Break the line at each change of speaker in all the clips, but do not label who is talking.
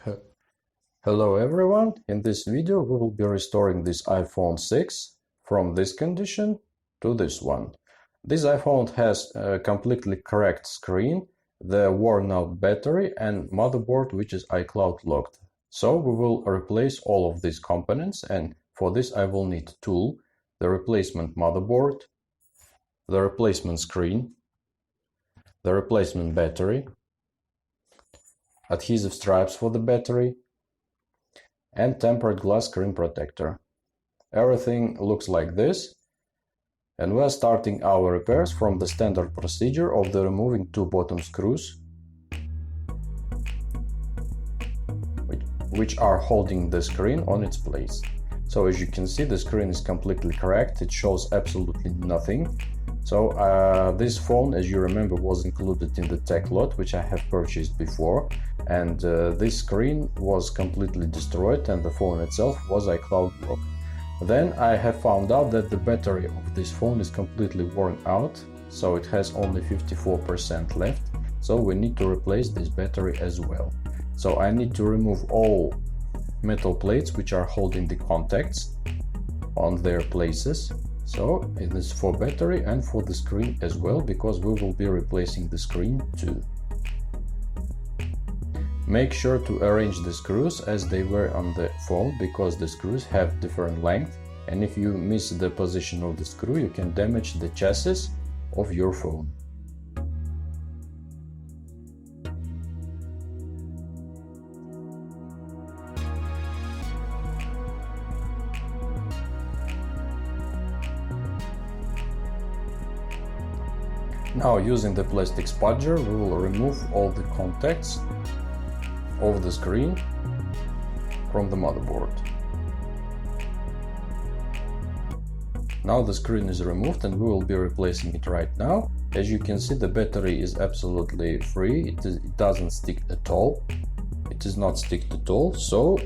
He- Hello everyone, in this video we will be restoring this iPhone 6 from this condition to this one. This iPhone has a completely correct screen, the worn out battery and motherboard which is iCloud locked. So we will replace all of these components, and for this I will need tool, the replacement motherboard, the replacement screen, the replacement battery, adhesive stripes for the battery, and tempered glass screen protector. Everything looks like this, and we are starting our repairs from the standard procedure of the removing two bottom screws which are holding the screen on its place. So as you can see, the screen is completely correct, it shows absolutely nothing. So this phone, as you remember, was included in the tech lot which I have purchased before, and this screen was completely destroyed and the phone itself was iCloud locked. Then I have found out that the battery of this phone is completely worn out, so it has only 54% left, so we need to replace this battery as well. So I need to remove all metal plates which are holding the contacts on their places. So it is for battery and for the screen as well, because we will be replacing the screen too. Make sure to arrange the screws as they were on the phone, because the screws have different length, and if you miss the position of the screw you can damage the chassis of your phone. Now, using the plastic spudger, we will remove all the contacts of the screen from the motherboard. Now the screen is removed and we will be replacing it right now. As you can see, the battery is absolutely free, it doesn't stick at all. It is not sticked at all, so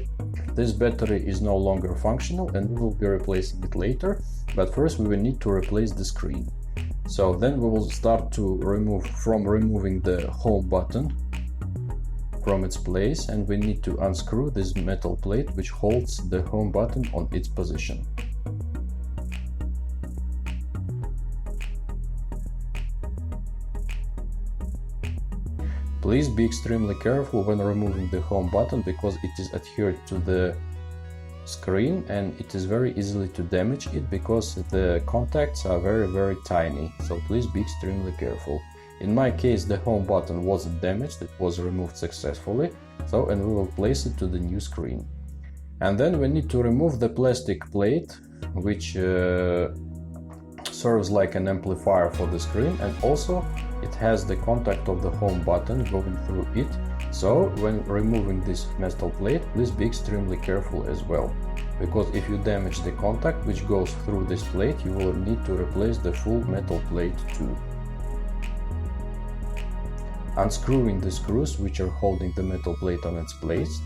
this battery is no longer functional and we will be replacing it later. But first we will need to replace the screen. So then we will start to removing the home button from its place, and we need to unscrew this metal plate which holds the home button on its position. Please be extremely careful when removing the home button, because it is adhered to the screen and it is very easily to damage it, because the contacts are very tiny, so please be extremely careful. In my case the home button wasn't damaged, it was removed successfully, and we will place it to the new screen. And then we need to remove the plastic plate which serves like an amplifier for the screen, and also it has the contact of the home button going through it. So when removing this metal plate, please be extremely careful as well, because if you damage the contact which goes through this plate, you will need to replace the full metal plate too. Unscrewing the screws which are holding the metal plate on its place.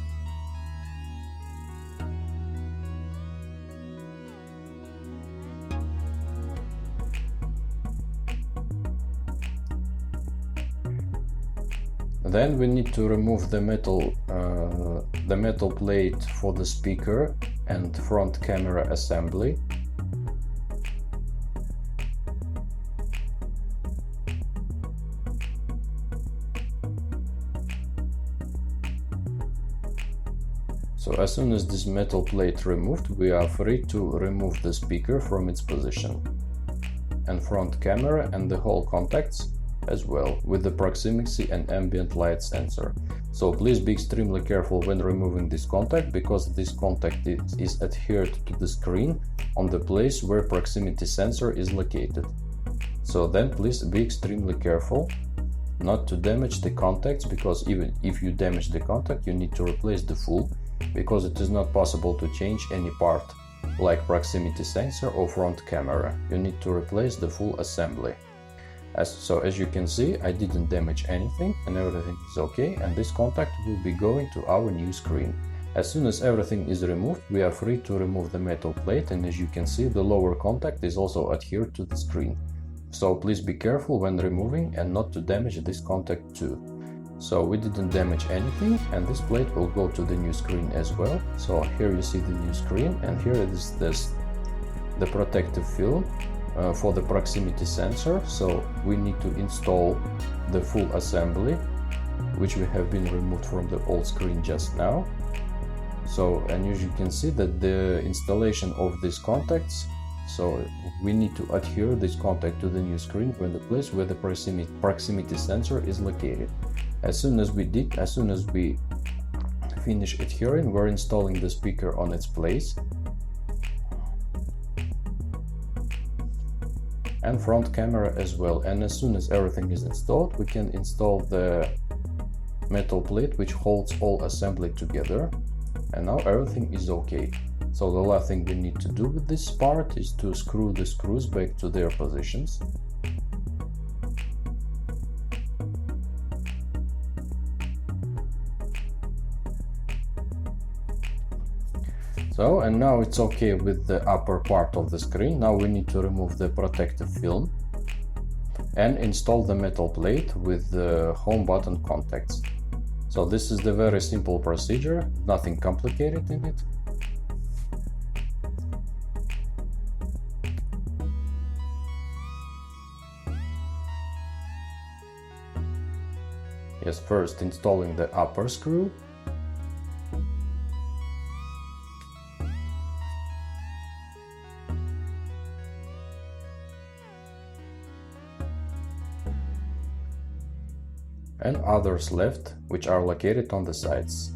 Then we need to remove the metal plate for the speaker and front camera assembly. So as soon as this metal plate removed, we are free to remove the speaker from its position, and front camera and the whole contacts as well, with the proximity and ambient light sensor. So please be extremely careful when removing this contact, because this contact is adhered to the screen on the place where proximity sensor is located. So then please be extremely careful not to damage the contacts, because even if you damage the contact you need to replace the full, because it is not possible to change any part like proximity sensor or front camera. You need to replace the full assembly. So as you can see, I didn't damage anything and everything is okay, and this contact will be going to our new screen. As soon as everything is removed, we are free to remove the metal plate, and as you can see, the lower contact is also adhered to the screen. So please be careful when removing and not to damage this contact too. So we didn't damage anything, and this plate will go to the new screen as well. So here you see the new screen, and here it is the protective film for the proximity sensor. So we need to install the full assembly, which we have been removed from the old screen just now. So, and as you can see that the installation of these contacts, so we need to adhere this contact to the new screen when the place where the proximity sensor is located. As soon as we finish adhering, we're installing the speaker on its place. And front camera as well. And as soon as everything is installed, we can install the metal plate which holds all assembly together. And now everything is okay. So the last thing we need to do with this part is to screw the screws back to their positions. So, and now it's okay with the upper part of the screen. Now we need to remove the protective film and install the metal plate with the home button contacts. So this is the very simple procedure, nothing complicated in it. Yes, first installing the upper screw. And others left, which are located on the sides.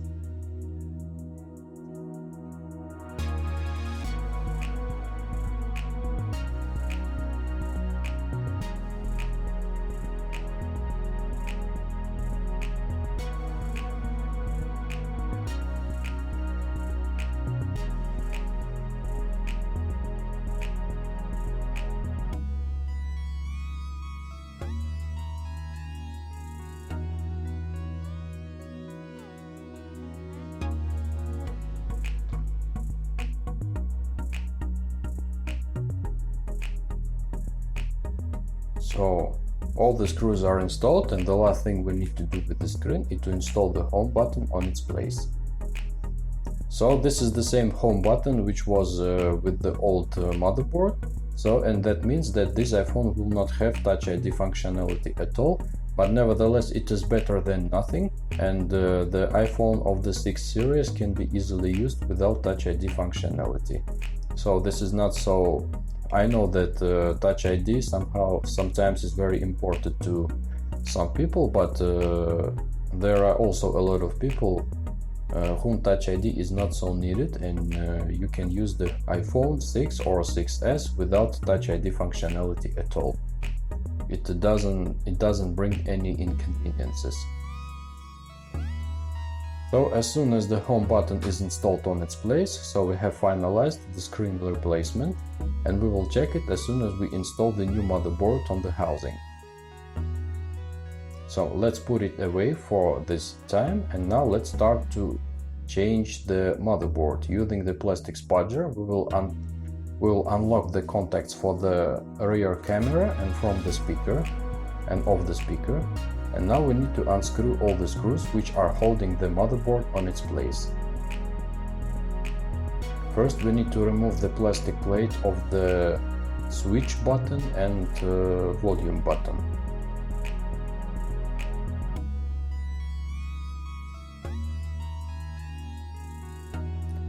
So all the screws are installed, and the last thing we need to do with the screen is to install the home button on its place. So this is the same home button which was with the old motherboard. So, and that means that this iPhone will not have Touch ID functionality at all, but nevertheless it is better than nothing, and the iPhone of the 6 series can be easily used without Touch ID functionality. So this is not so... I know that Touch ID sometimes is very important to some people, but there are also a lot of people whom Touch ID is not so needed, and you can use the iPhone 6 or 6s without Touch ID functionality at all. It doesn't bring any inconveniences. So as soon as the home button is installed on its place, so we have finalized the screen replacement, and we will check it as soon as we install the new motherboard on the housing. So let's put it away for this time, and now let's start to change the motherboard. Using the plastic spudger, we will unlock the contacts for the rear camera and from the speaker and off the speaker. And now we need to unscrew all the screws which are holding the motherboard on its place. First we need to remove the plastic plate of the switch button and volume button.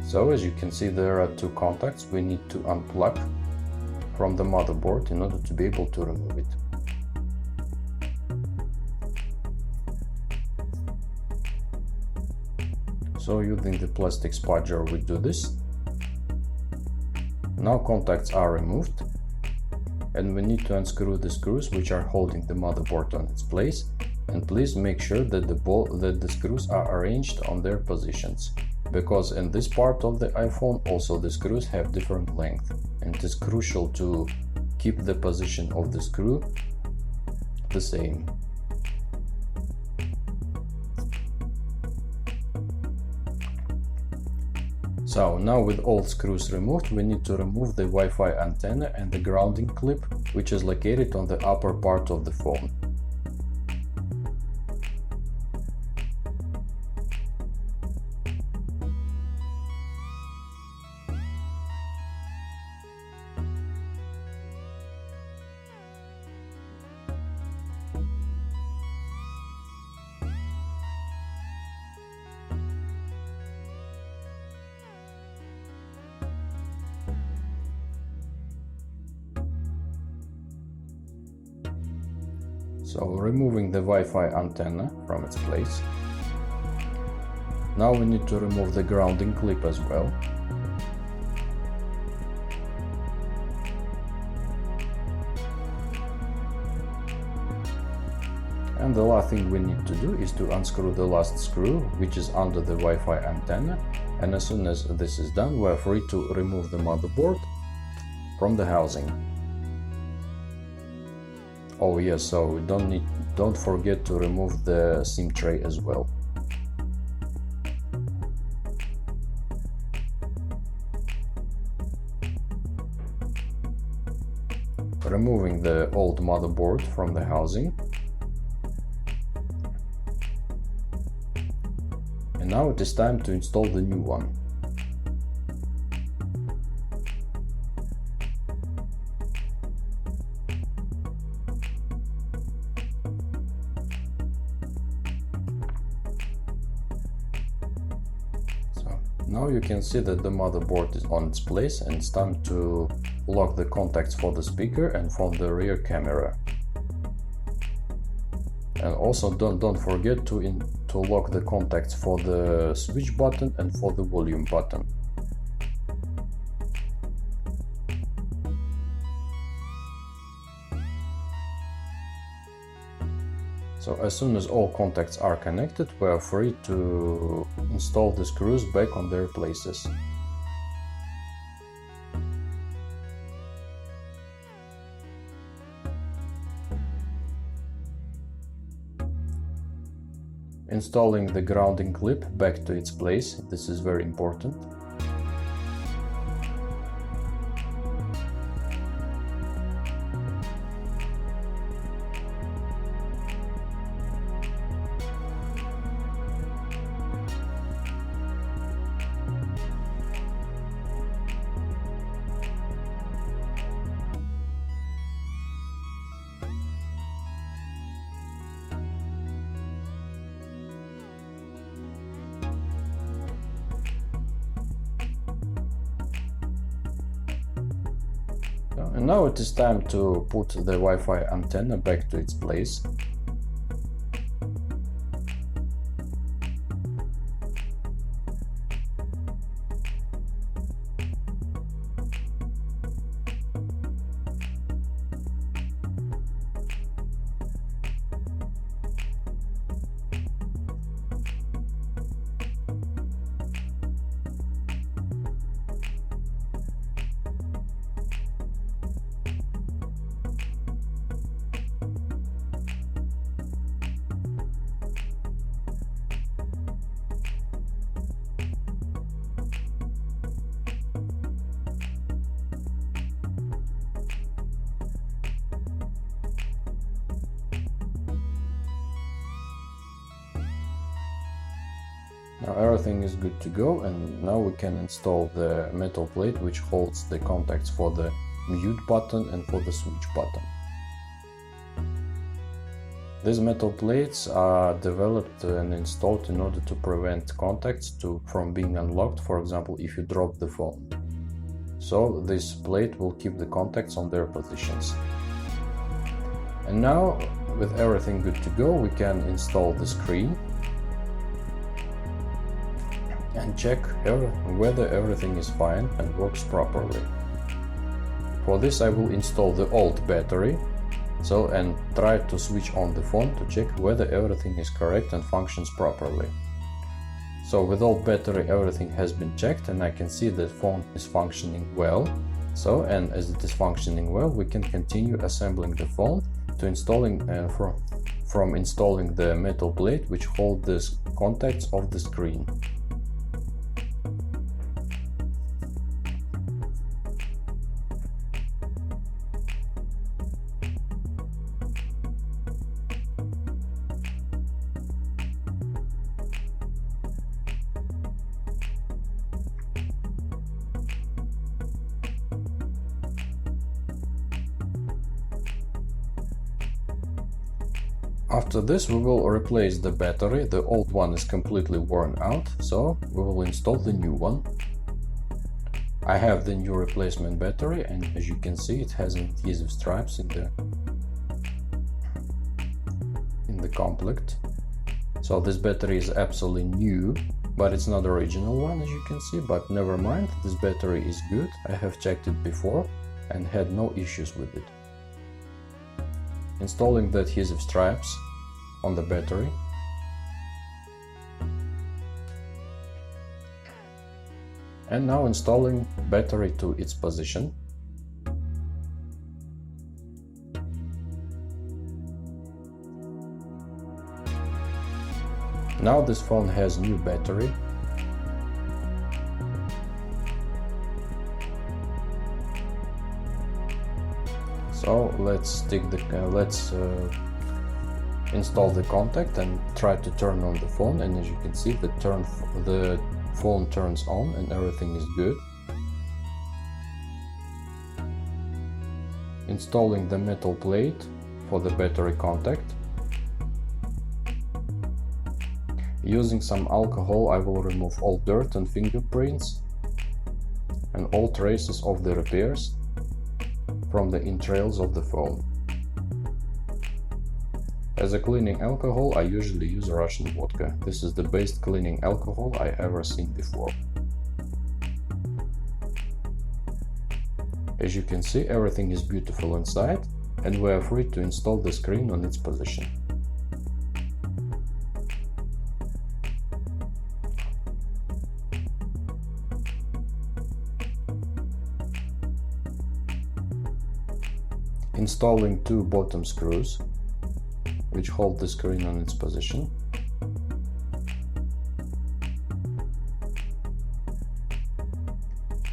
So as you can see, there are two contacts we need to unplug from the motherboard in order to be able to remove it. So using the plastic spudger we do this. Now contacts are removed, and we need to unscrew the screws which are holding the motherboard on its place, and please make sure that the screws are arranged on their positions, because in this part of the iPhone also the screws have different length, and it is crucial to keep the position of the screw the same. So now with all screws removed, we need to remove the Wi-Fi antenna and the grounding clip, which is located on the upper part of the phone. So removing the Wi-Fi antenna from its place. Now we need to remove the grounding clip as well. And the last thing we need to do is to unscrew the last screw, which is under the Wi-Fi antenna, and as soon as this is done, we are free to remove the motherboard from the housing. Oh yes, so we don't forget to remove the SIM tray as well. Removing the old motherboard from the housing. And now it is time to install the new one. So now you can see that the motherboard is on its place, and it's time to lock the contacts for the speaker and for the rear camera. And also don't forget to lock the contacts for the switch button and for the volume button. So as soon as all contacts are connected, we are free to install the screws back on their places. Installing the grounding clip back to its place, this is very important. And now it is time to put the Wi-Fi antenna back to its place. Now everything is good to go, and now we can install the metal plate which holds the contacts for the mute button and for the switch button. These metal plates are developed and installed in order to prevent contacts from being unlocked, for example, if you drop the phone. So this plate will keep the contacts on their positions. And now, with everything good to go, we can install the screen and check whether everything is fine and works properly. For this I will install the old battery, and try to switch on the phone to check whether everything is correct and functions properly. So with old battery everything has been checked, and I can see that phone is functioning well. And as it is functioning well, we can continue assembling the phone to installing from installing the metal plate which hold the contacts of the screen. After this, we will replace the battery. The old one is completely worn out, so we will install the new one. I have the new replacement battery, and as you can see, it has adhesive stripes in the complete. So this battery is absolutely new, but it's not the original one, as you can see, but never mind, this battery is good. I have checked it before and had no issues with it. Installing the adhesive stripes on the battery. And now installing battery to its position. Now this phone has new battery. So let's install the contact and try to turn on the phone, and as you can see the phone turns on and everything is good. Installing the metal plate for the battery contact. Using some alcohol, I will remove all dirt and fingerprints and all traces of the repairs from the entrails of the phone. As a cleaning alcohol, I usually use Russian vodka. This is the best cleaning alcohol I ever seen before. As you can see, everything is beautiful inside, and we are free to install the screen on its position. Installing two bottom screws, which hold the screen on its position.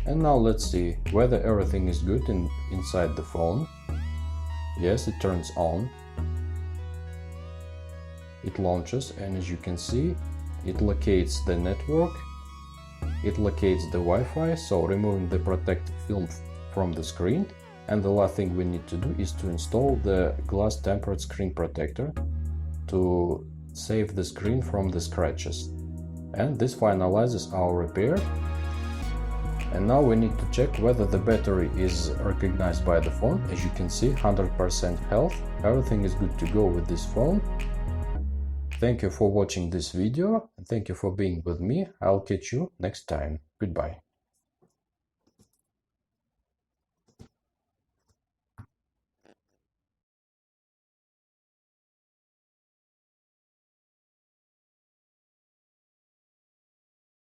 And now let's see whether everything is good inside the phone. Yes, it turns on. It launches, and as you can see, it locates the network, it locates the Wi-Fi, so removing the protective film from the screen. And the last thing we need to do is to install the glass tempered screen protector to save the screen from the scratches. And this finalizes our repair. And now we need to check whether the battery is recognized by the phone. As you can see, 100% health. Everything is good to go with this phone. Thank you for watching this video, and thank you for being with me. I'll catch you next time. Goodbye.